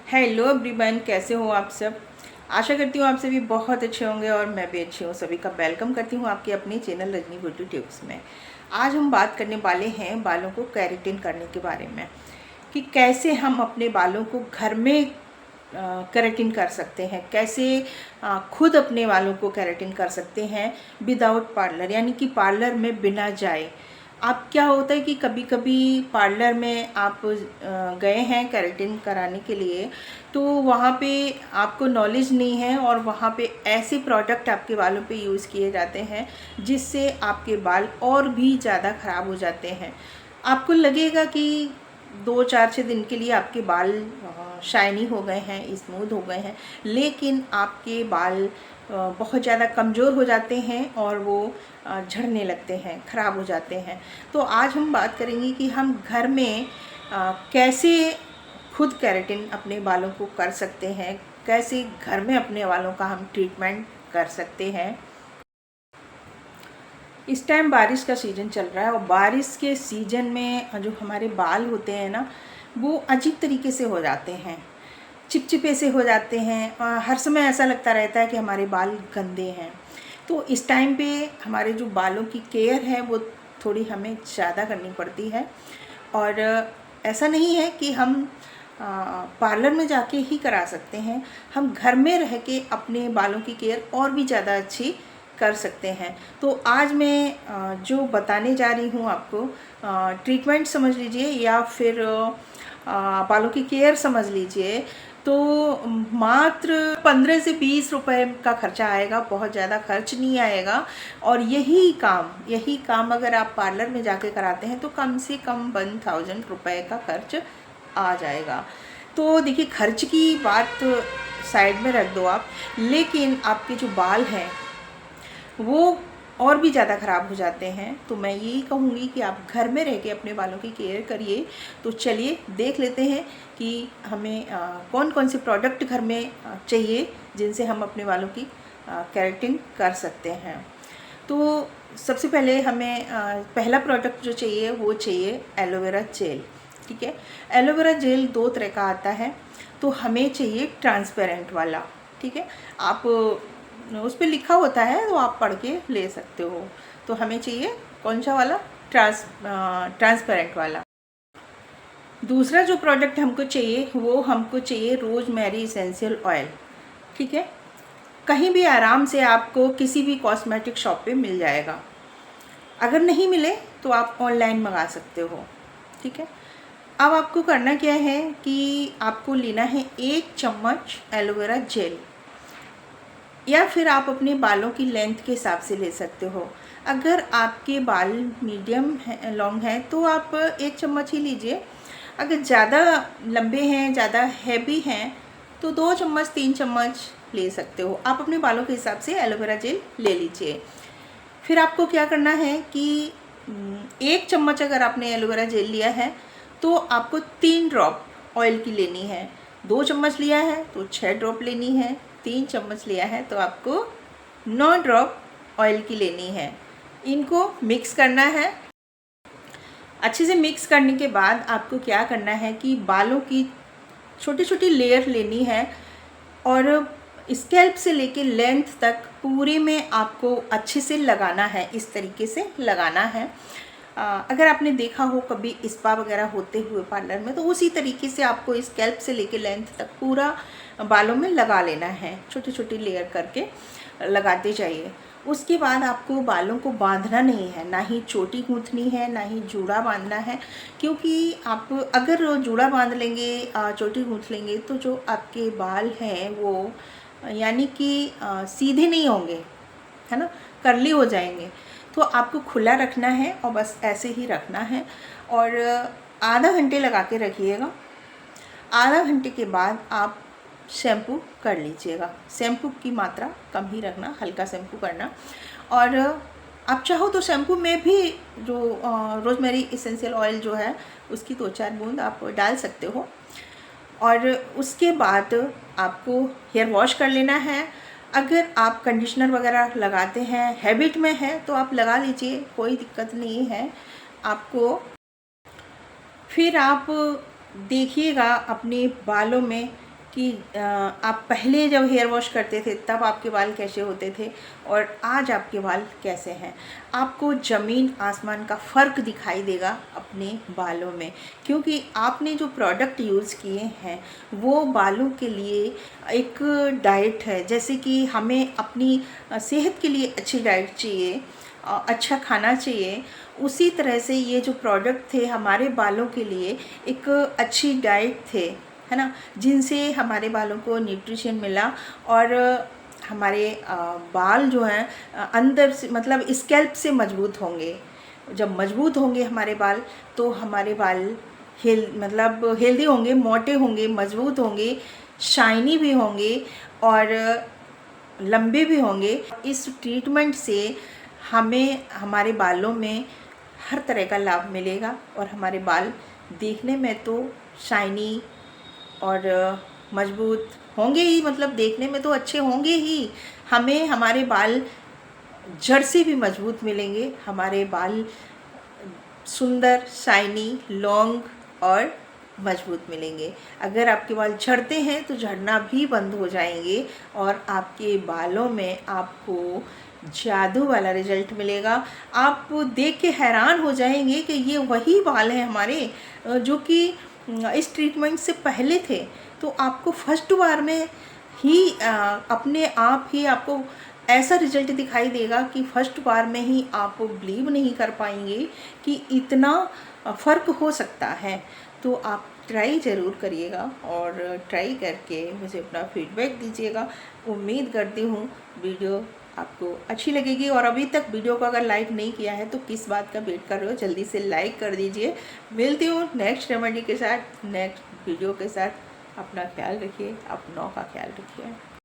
Hello everyone, कैसे हो आप सब। आशा करती हूँ आप सभी बहुत अच्छे होंगे और मैं भी अच्छी हूँ। सभी का वेलकम करती हूँ आपके अपने चैनल रजनी ब्यूटी टिप्स में। आज हम बात करने वाले हैं बालों को केराटिन करने के बारे में, कि कैसे हम अपने बालों को घर में केराटिन कर सकते हैं, कैसे खुद अपने बालों को केराटिन कर सकते हैं विदाउट पार्लर, यानी कि पार्लर में बिना जाए। आप क्या होता है कि कभी कभी पार्लर में आप गए हैं केराटिन कराने के लिए, तो वहाँ पे आपको नॉलेज नहीं है और वहाँ पे ऐसे प्रोडक्ट आपके बालों पे यूज़ किए जाते हैं जिससे आपके बाल और भी ज़्यादा ख़राब हो जाते हैं। आपको लगेगा कि 2-4-6 दिन के लिए आपके बाल शाइनी हो गए हैं, स्मूथ हो गए हैं, लेकिन आपके बाल बहुत ज़्यादा कमज़ोर हो जाते हैं और वो झड़ने लगते हैं, ख़राब हो जाते हैं। तो आज हम बात करेंगे कि हम घर में कैसे खुद केराटिन अपने बालों को कर सकते हैं, कैसे घर में अपने बालों का हम ट्रीटमेंट कर सकते हैं। इस टाइम बारिश का सीज़न चल रहा है और बारिश के सीज़न में जो हमारे बाल होते हैं ना, वो अजीब तरीके से हो जाते हैं, चिपचिपे से हो जाते हैं। हर समय ऐसा लगता रहता है कि हमारे बाल गंदे हैं। तो इस टाइम पे हमारे जो बालों की केयर है वो थोड़ी हमें ज़्यादा करनी पड़ती है। और ऐसा नहीं है कि हम पार्लर में जाके ही करा सकते हैं, हम घर में रह के अपने बालों की केयर और भी ज़्यादा अच्छी कर सकते हैं। तो आज मैं जो बताने जा रही हूँ आपको, ट्रीटमेंट समझ लीजिए या फिर बालों की केयर समझ लीजिए, तो मात्र 15 से 20 रुपए का खर्चा आएगा, बहुत ज़्यादा खर्च नहीं आएगा। और यही काम अगर आप पार्लर में जाके कराते हैं तो कम से कम 1000 रुपए का खर्च आ जाएगा। तो देखिए, खर्च की बात साइड में रख दो आप, लेकिन आपके जो बाल हैं वो और भी ज़्यादा ख़राब हो जाते हैं। तो मैं यही कहूँगी कि आप घर में रह के अपने बालों की केयर करिए। तो चलिए देख लेते हैं कि हमें कौन कौन से प्रोडक्ट घर में चाहिए जिनसे हम अपने बालों की केराटिन कर सकते हैं। तो सबसे पहले हमें पहला प्रोडक्ट जो चाहिए वो चाहिए एलोवेरा जेल। ठीक है, एलोवेरा जेल 2 तरह का आता है, तो हमें चाहिए ट्रांसपेरेंट वाला। ठीक है, आप उस पर लिखा होता है तो आप पढ़ के ले सकते हो। तो हमें चाहिए कौन सा वाला, ट्रांसपेरेंट वाला। दूसरा जो प्रोडक्ट हमको चाहिए वो हमको चाहिए रोज़मेरी इसेंशियल ऑयल। ठीक है, कहीं भी आराम से आपको किसी भी कॉस्मेटिक शॉप पे मिल जाएगा। अगर नहीं मिले तो आप ऑनलाइन मंगा सकते हो। ठीक है, अब आपको करना क्या है कि आपको लेना है 1 चम्मच एलोवेरा जेल, या फिर आप अपने बालों की लेंथ के हिसाब से ले सकते हो। अगर आपके बाल मीडियम है, लॉन्ग हैं, तो आप 1 चम्मच ही लीजिए। अगर ज़्यादा लंबे हैं, ज़्यादा हैवी हैं, तो 2 चम्मच 3 चम्मच ले सकते हो। आप अपने बालों के हिसाब से एलोवेरा जेल ले लीजिए। फिर आपको क्या करना है कि 1 चम्मच अगर आपने एलोवेरा जेल लिया है तो आपको 3 ड्रॉप ऑयल की लेनी है। 2 चम्मच लिया है तो 6 ड्रॉप लेनी है। 3 चम्मच लिया है तो आपको 9 ड्रॉप ऑयल की लेनी है। इनको मिक्स करना है। अच्छे से मिक्स करने के बाद आपको क्या करना है कि बालों की छोटी छोटी लेयर लेनी है और स्कैल्प से लेके लेंथ तक पूरे में आपको अच्छे से लगाना है। इस तरीके से लगाना है। अगर आपने देखा हो कभी स्पा वगैरह होते हुए पार्लर में, तो उसी तरीके से आपको स्कैल्प से लेके लेंथ तक पूरा बालों में लगा लेना है। छोटी छोटी लेयर करके लगाते जाइए। उसके बाद आपको बालों को बांधना नहीं है, ना ही चोटी गूंथनी है, ना ही जूड़ा बांधना है। क्योंकि आप अगर जूड़ा बांध लेंगे, चोटी गूंथ लेंगे, तो जो आपके बाल हैं वो यानी कि सीधे नहीं होंगे, है ना, कर्ली हो जाएंगे। तो आपको खुला रखना है और बस ऐसे ही रखना है और आधा घंटे लगा के रखिएगा। आधा घंटे के बाद आप शैम्पू कर लीजिएगा। शैम्पू की मात्रा कम ही रखना, हल्का शैम्पू करना। और आप चाहो तो शैम्पू में भी जो रोज़मेरी इसेंशियल ऑयल जो है उसकी 2-4 बूंद आप डाल सकते हो। और उसके बाद आपको हेयर वॉश कर लेना है। अगर आप कंडीशनर वगैरह लगाते हैं, हैबिट में है, तो आप लगा लीजिए, कोई दिक्कत नहीं है आपको। फिर आप देखिएगा अपने बालों में कि आप पहले जब हेयर वॉश करते थे तब आपके बाल कैसे होते थे और आज आपके बाल कैसे हैं। आपको ज़मीन आसमान का फ़र्क दिखाई देगा अपने बालों में, क्योंकि आपने जो प्रोडक्ट यूज़ किए हैं वो बालों के लिए एक डाइट है। जैसे कि हमें अपनी सेहत के लिए अच्छी डाइट चाहिए, अच्छा खाना चाहिए, उसी तरह से ये जो प्रोडक्ट थे हमारे बालों के लिए एक अच्छी डाइट थे, है ना, जिनसे हमारे बालों को न्यूट्रिशन मिला और हमारे बाल जो हैं अंदर से मतलब स्कैल्प से मजबूत होंगे। जब मजबूत होंगे हमारे बाल तो हमारे बाल मतलब हेल्दी होंगे, मोटे होंगे, मजबूत होंगे, शाइनी भी होंगे और लंबे भी होंगे। इस ट्रीटमेंट से हमें हमारे बालों में हर तरह का लाभ मिलेगा और हमारे बाल देखने में तो शाइनी और मजबूत होंगे ही, मतलब देखने में तो अच्छे होंगे ही, हमें हमारे बाल जड़ से भी मजबूत मिलेंगे। हमारे बाल सुंदर, शाइनी, लॉन्ग और मजबूत मिलेंगे। अगर आपके बाल झड़ते हैं तो झड़ना भी बंद हो जाएंगे और आपके बालों में आपको जादू वाला रिजल्ट मिलेगा। आप देख के हैरान हो जाएंगे कि ये वही बाल हैं हमारे जो कि इस ट्रीटमेंट से पहले थे। तो आपको फर्स्ट बार में ही अपने आप ही आपको ऐसा रिजल्ट दिखाई देगा कि फर्स्ट बार में ही आप बिलीव नहीं कर पाएंगे कि इतना फ़र्क हो सकता है। तो आप ट्राई ज़रूर करिएगा और ट्राई करके मुझे अपना फीडबैक दीजिएगा। उम्मीद करती हूँ वीडियो आपको अच्छी लगेगी और अभी तक वीडियो को अगर लाइक नहीं किया है तो किस बात का वेट कर रहे हो, जल्दी से लाइक कर दीजिए। मिलती हूँ नेक्स्ट रेमेडी के साथ, नेक्स्ट वीडियो के साथ। अपना ख्याल रखिए, अपनों का ख्याल रखिए।